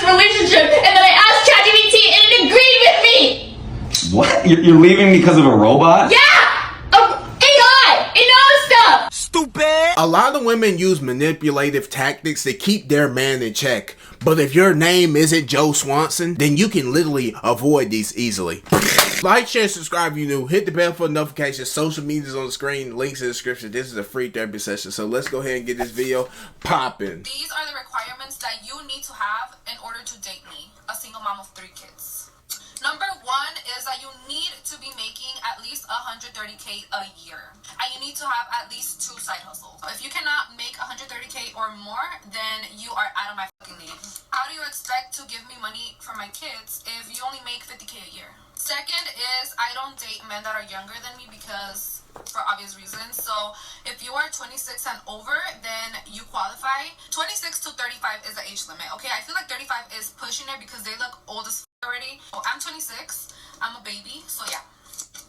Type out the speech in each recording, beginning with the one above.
relationship, and then I asked ChatGPT and it agreed with me! What? You're leaving because of a robot? Yeah! AI! It knows stuff! Stupid! A lot of women use manipulative tactics to keep their man in check. But if your name isn't Joe Swanson, then you can literally avoid these easily. Like, share, subscribe if you're new. Hit the bell for notifications. Social media's on the screen. Links in the description. This is a free therapy session. So let's go ahead and get this video popping. These are the requirements that you need to have in order to date me, a single mom of 3 kids. Number 1 is that you need to be making at least $130K a year. And you need to have at least 2 side hustles. If you cannot make $130K or more, then you are out of my fucking league. How do you expect to give me money for my kids if you only make $50K a year? Second is I don't date men that are younger than me because for obvious reasons. So if you are 26 and over, then you qualify. 26 to 35 is the age limit. Okay, I feel like 35 is pushing it because they look old as already. So I'm 26, I'm a baby, so yeah.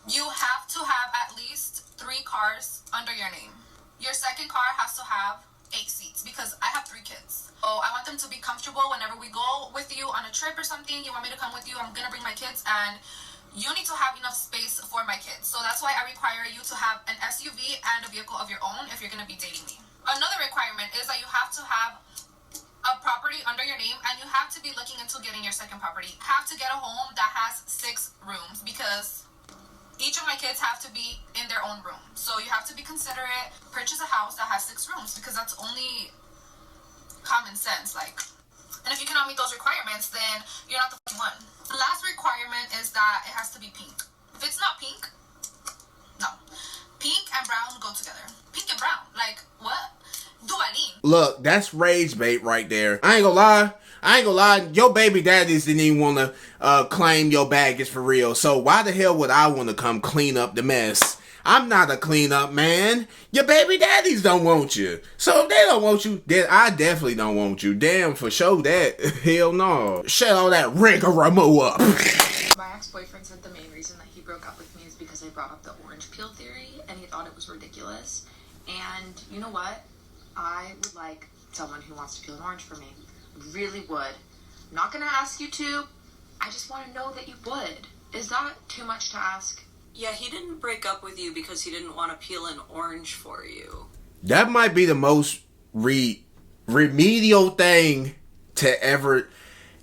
You have to have at least 3 cars under your name. Your second car has to have 8 seats because I have 3 kids. So I want them to be comfortable whenever we go with you on a trip or something. You want me to come with you, I'm gonna bring my kids, and you need to have enough space for my kids. So that's why I require you to have an SUV and a vehicle of your own if you're gonna be dating me. Another requirement is that you have to have a property under your name, and you have to be looking into getting your second property. You have to get a home that has 6 rooms because each of my kids have to be in their own room. So you have to be considerate. Purchase a house that has 6 rooms because that's only common sense. And if you cannot meet those requirements, then you're not the fucking one. The last requirement is that it has to be pink. If it's not pink, no. Pink and brown go together. Pink and brown, like what? Duvalin. Look, that's rage bait right there. I ain't gonna lie. Your baby daddies didn't even want to claim your baggage for real. So why the hell would I want to come clean up the mess? I'm not a cleanup man. Your baby daddies don't want you. So if they don't want you, then I definitely don't want you. Damn, for sure that. Hell no. Shut all that rigmarole up. My ex-boyfriend said the main reason that he broke up with me is because I brought up the orange peel theory and he thought it was ridiculous. And you know what? I would like someone who wants to peel an orange for me. Really would. I'm not gonna ask you to. I just want to know that you would. Is that too much to ask? Yeah, he didn't break up with you because he didn't want to peel an orange for you. That might be the most remedial thing to ever.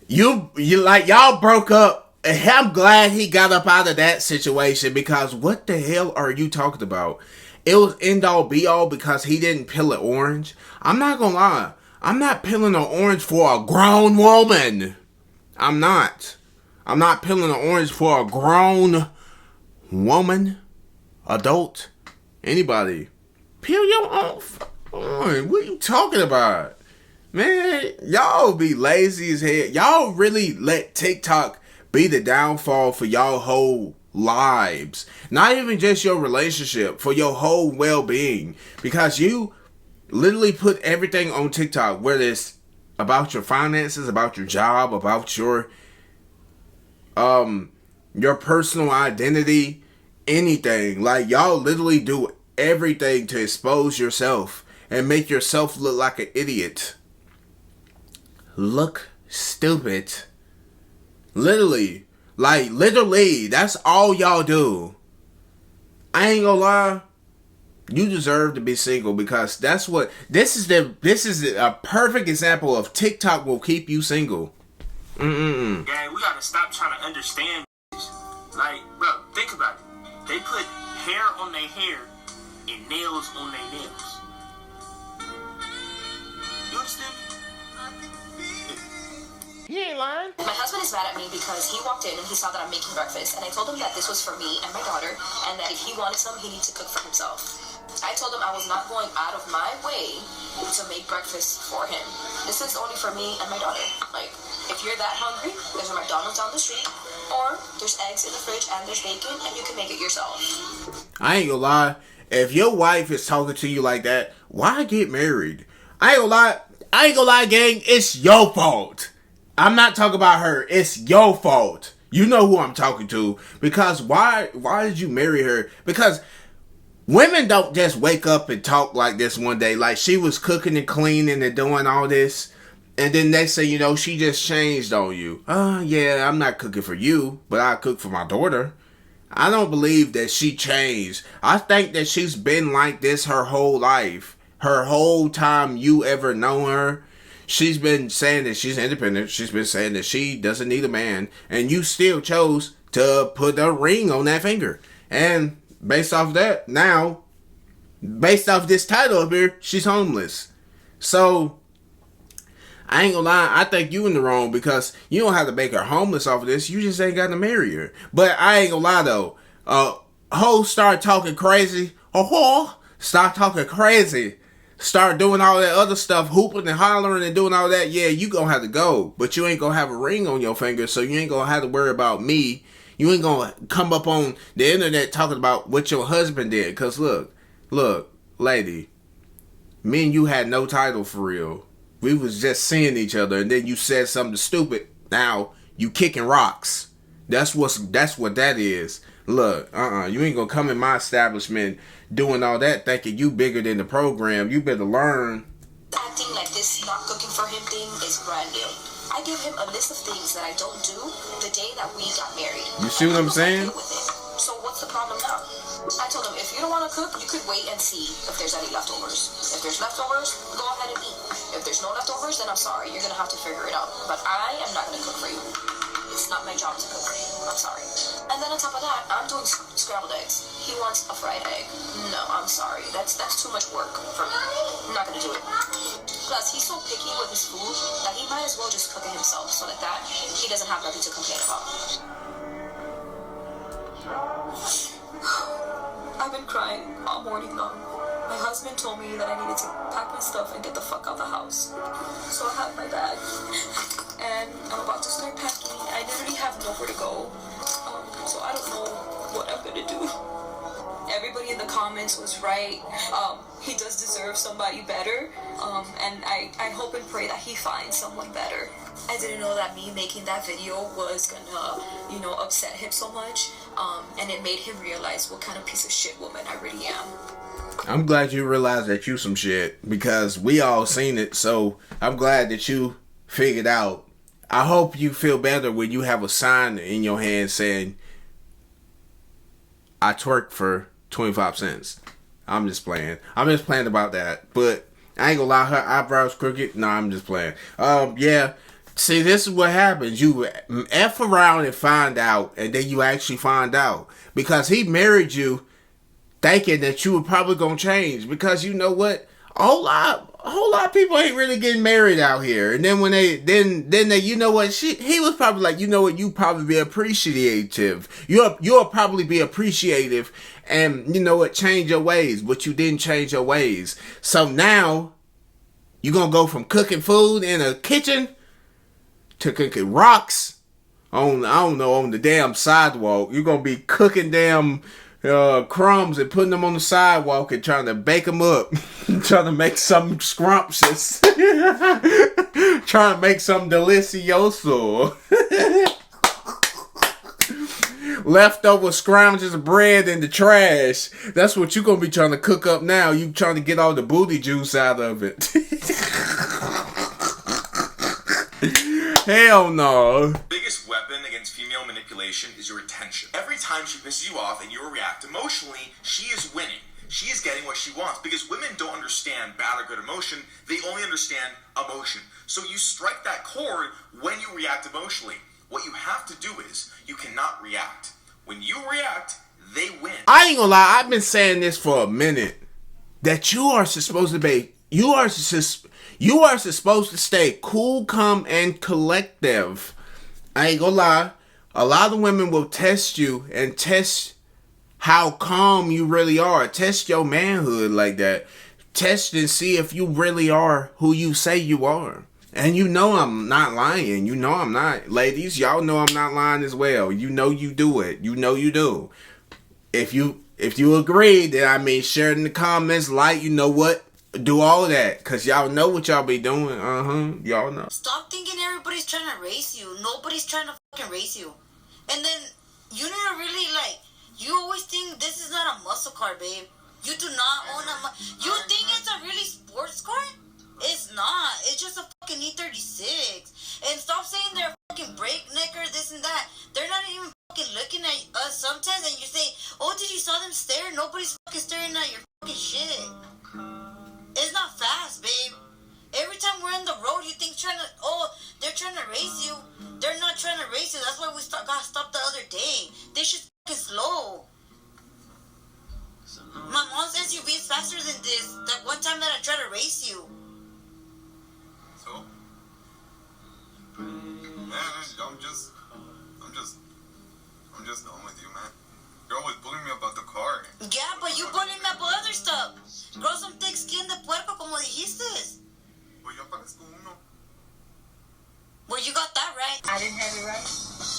You like, y'all broke up. And I'm glad he got up out of that situation, because what the hell are you talking about? It was end all be all because he didn't peel an orange. I'm not gonna lie. I'm not peeling an orange for a grown woman. I'm not peeling an orange for a grown woman, adult, anybody. Peel your own orange. What are you talking about? Man, y'all be lazy as hell. Y'all really let TikTok be the downfall for y'all whole lives. Not even just your relationship, for your whole well-being. Because you literally put everything on TikTok, whether it's about your finances, about your job, about your personal identity, anything. Like, y'all literally do everything to expose yourself and make yourself look like an idiot. Look stupid. Literally, that's all y'all do. I ain't gonna lie. You deserve to be single, because that's what this is a perfect example of TikTok will keep you single. Gang, we gotta stop trying to understand. Like, bro, think about it. They put hair on their hair and nails on their nails. You understand me? He ain't lying. My husband is mad at me because he walked in and he saw that I'm making breakfast, and I told him that this was for me and my daughter, and that if he wanted some, he needs to cook for himself. I told him I was not going out of my way to make breakfast for him. This is only for me and my daughter. Like, if you're that hungry, there's a McDonald's down the street, or there's eggs in the fridge and there's bacon, and you can make it yourself. I ain't gonna lie. If your wife is talking to you like that, why get married? I ain't gonna lie, gang. It's your fault. I'm not talking about her. It's your fault. You know who I'm talking to. Because why did you marry her? Because women don't just wake up and talk like this one day. Like, she was cooking and cleaning and doing all this. And then next thing you know, she just changed on you. Yeah, I'm not cooking for you, but I cook for my daughter. I don't believe that she changed. I think that she's been like this her whole life. Her whole time you ever known her. She's been saying that she's independent. She's been saying that she doesn't need a man. And you still chose to put a ring on that finger. And based off that, now, based off this title up here, she's homeless. So, I ain't gonna lie, I think you in the wrong because you don't have to make her homeless off of this. You just ain't got to marry her. But I ain't gonna lie though. Hoes start talking crazy. Start talking crazy. Start doing all that other stuff, hooping and hollering and doing all that. Yeah, you gonna have to go. But you ain't gonna have a ring on your finger, so you ain't gonna have to worry about me. You ain't gonna come up on the internet talking about what your husband did. Cause look, lady, me and you had no title for real. We was just seeing each other, and then you said something stupid. Now you kicking rocks. That's what that is. Look, you ain't gonna come in my establishment doing all that thinking you bigger than the program. You better learn. Acting like this not cooking for him thing is brand new. I give him a list of things that I don't do the day that we got married. You see what I'm saying? So what's the problem now? I told him, if you don't want to cook, you could wait and see if there's any leftovers. If there's leftovers, go ahead and eat. If there's no leftovers, then I'm sorry. You're going to have to figure it out. But I am not going to cook for you. It's not my job to cook for you. I'm sorry. And then on top of that, I'm doing scrambled eggs. He wants a fried egg. No, I'm sorry. That's too much work for me. I'm not going to do it. Plus, he's so picky with his food that he might as well just cook it himself so that he doesn't have nothing to complain about. I've been crying all morning long. My husband told me that I needed to pack my stuff and get the fuck out of the house. So I have my bag, and I'm about to start packing. I literally have nowhere to go, so I don't know what I'm gonna do. Everybody in the comments was right. He does deserve somebody better, and I hope and pray that he finds someone better. I didn't know that me making that video was gonna, upset him so much, and it made him realize what kind of piece of shit woman I really am. I'm glad you realized that you some shit, because we all seen it, so I'm glad that you figured out. I hope you feel better when you have a sign in your hand saying, I twerk for 25 cents. I'm just playing. I'm just playing about that. But I ain't gonna lie, her eyebrows crooked. No, I'm just playing. Yeah. See, this is what happens. You F around and find out, and then you actually find out. Because he married you thinking that you were probably gonna change. Because you know what? A whole lot of people ain't really getting married out here. And then when they you know what, he was probably like, you know what, you probably be appreciative. You'll probably be appreciative and you know what, change your ways, but you didn't change your ways. So now you're gonna go from cooking food in a kitchen to cooking rocks on the damn sidewalk. You're gonna be cooking damn crumbs and putting them on the sidewalk and trying to bake them up, trying to make something scrumptious, trying to make something delicioso. Leftover scrounges of bread in the trash. That's what you're gonna be trying to cook up now. You trying to get all the booty juice out of it. Hell no. Biggest weapon against female manipulation is your attention. Every time she pisses you off and you react emotionally, she is winning. She is getting what she wants, because women don't understand bad or good emotion. They only understand emotion. So you strike that chord when you react emotionally. What you have to do is, you cannot react. When you react, they win. I ain't gonna lie, I've been saying this for a minute. That you are supposed to stay cool, calm, and collective. I ain't gonna lie. A lot of women will test you and test how calm you really are. Test your manhood like that. Test and see if you really are who you say you are. And you know I'm not lying. You know I'm not. Ladies, y'all know I'm not lying as well. You know you do it. You know you do. If you agree, then share it in the comments, like, you know what? Do all that, because y'all know what y'all be doing. Y'all know. Stop thinking everybody's trying to race you. Nobody's trying to fucking race you. And then, you need to really, you always think this is not a muscle car, babe. You do not own a You think it's a really sports car? It's not. It's just a fucking E36. And stop saying they're fucking breaknecker, this and that. They're not even fucking looking at us sometimes, and you say, oh, did you saw them stare? Nobody's fucking staring at your fucking shit. It's not fast, babe. Every time we're on the road, you think they're trying to race you. They're not trying to race you. That's why we got stopped the other day. They should fucking slow. My mom's SUV is faster than this. That one time that I tried to race you. So? Man, I'm just done with you, man. You're always bullying me about the car. Yeah, but you bullying me about other stuff. Grow some thick skin de puerco, como dijiste. Pues yo parezco uno. Well, you got that right. I didn't have it right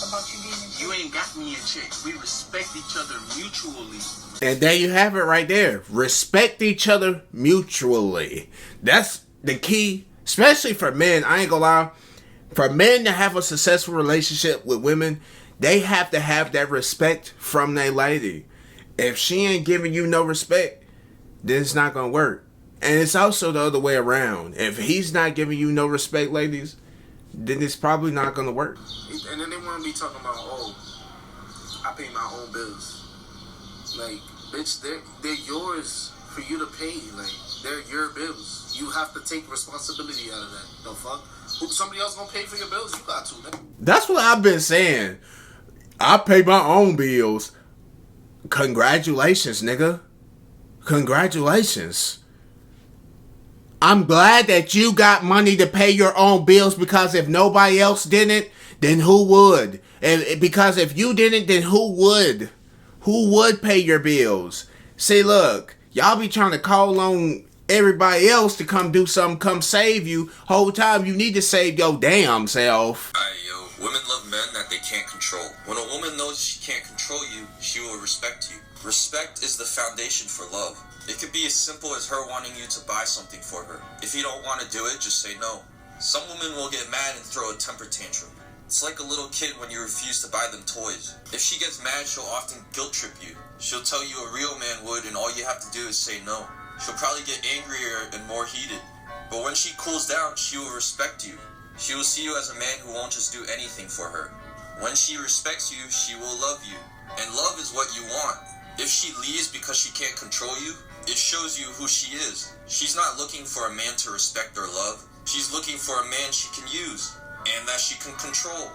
about you being a chick. You ain't got me a chick. We respect each other mutually. And there you have it right there. Respect each other mutually. That's the key, especially for men. I ain't gonna lie. For men to have a successful relationship with women, they have to have that respect from their lady. If she ain't giving you no respect, then it's not gonna work. And it's also the other way around. If he's not giving you no respect, ladies, then it's probably not gonna work. And then they want to be talking about, oh, I pay my own bills. Like, bitch, they're yours for you to pay. Like, they're your bills. You have to take responsibility out of that. The fuck? Somebody else gonna pay for your bills? You got to, man. That's what I've been saying. I pay my own bills. Congratulations, nigga. Congratulations. I'm glad that you got money to pay your own bills, because if nobody else didn't, then who would? Because if you didn't, then who would? Who would pay your bills? See, look, y'all be trying to call on everybody else to come do something, come save you. Whole time you need to save your damn self. Women love men that they can't control. When a woman knows she can't control you, she will respect you. Respect is the foundation for love. It could be as simple as her wanting you to buy something for her. If you don't want to do it, just say no. Some women will get mad and throw a temper tantrum. It's like a little kid when you refuse to buy them toys. If she gets mad, she'll often guilt trip you. She'll tell you a real man would, and all you have to do is say no. She'll probably get angrier and more heated. But when she cools down, she will respect you. She will see you as a man who won't just do anything for her. When she respects you, she will love you. And love is what you want. If she leaves because she can't control you, it shows you who she is. She's not looking for a man to respect or love. She's looking for a man she can use and that she can control.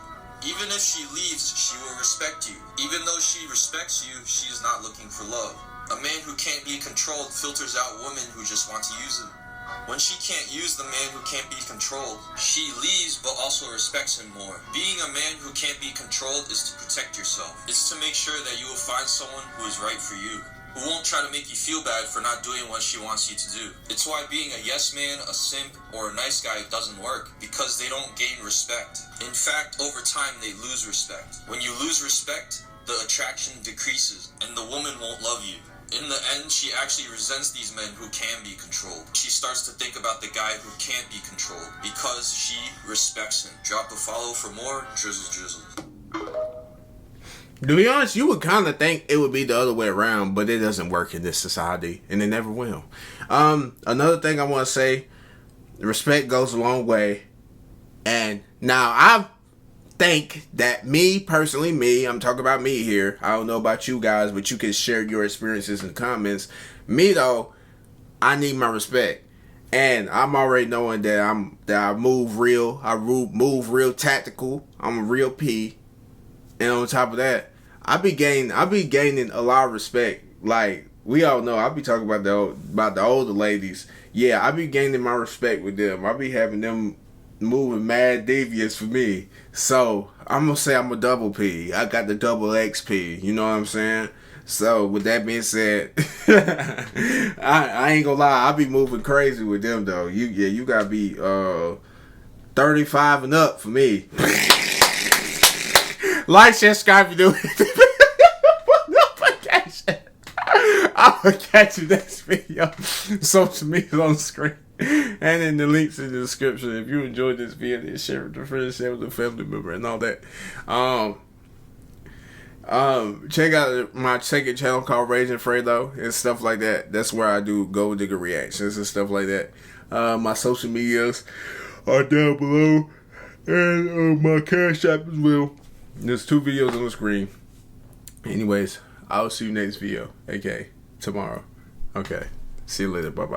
Even if she leaves, she will respect you. Even though she respects you, she is not looking for love. A man who can't be controlled filters out women who just want to use him. When she can't use the man who can't be controlled, she leaves but also respects him more. Being a man who can't be controlled is to protect yourself. It's to make sure that you will find someone who is right for you, who won't try to make you feel bad for not doing what she wants you to do. It's why being a yes man, a simp, or a nice guy doesn't work, because they don't gain respect. In fact, over time they lose respect. When you lose respect, the attraction decreases and the woman won't love you. In the end, she actually resents these men who can be controlled. She starts to think about the guy who can't be controlled because she respects him. Drop a follow for more drizzle drizzle. To be honest, you would kind of think it would be the other way around, but it doesn't work in this society, and it never will. Another thing I want to say, respect goes a long way. And now I think that me, personally, I'm talking about me here. I don't know about you guys, but you can share your experiences in the comments. Me though, I need my respect. And I'm already knowing that I move real. I move real tactical. I'm a real P. And on top of that, I be gaining a lot of respect. Like we all know, I be talking about the older ladies. Yeah, I be gaining my respect with them. I be having them moving mad devious for me. So I'm gonna say I'm a double P. I got the double XP. You know what I'm saying? So with that being said, I ain't gonna lie. I be moving crazy with them though. You gotta be 35 and up for me. Like, share, subscribe if you do. I'm gonna catch you next video. Social media on the screen and in the links in the description. If you enjoyed this video, share it with a friend, share it with a family member, and all that. Check out my second channel called Raging Fredo and stuff like that. That's where I do gold digger reactions and stuff like that. My social medias are down below. And my Cash App as well. There's 2 videos on the screen. Anyways, I'll see you next video. Okay, tomorrow. Okay, see you later. Bye-bye.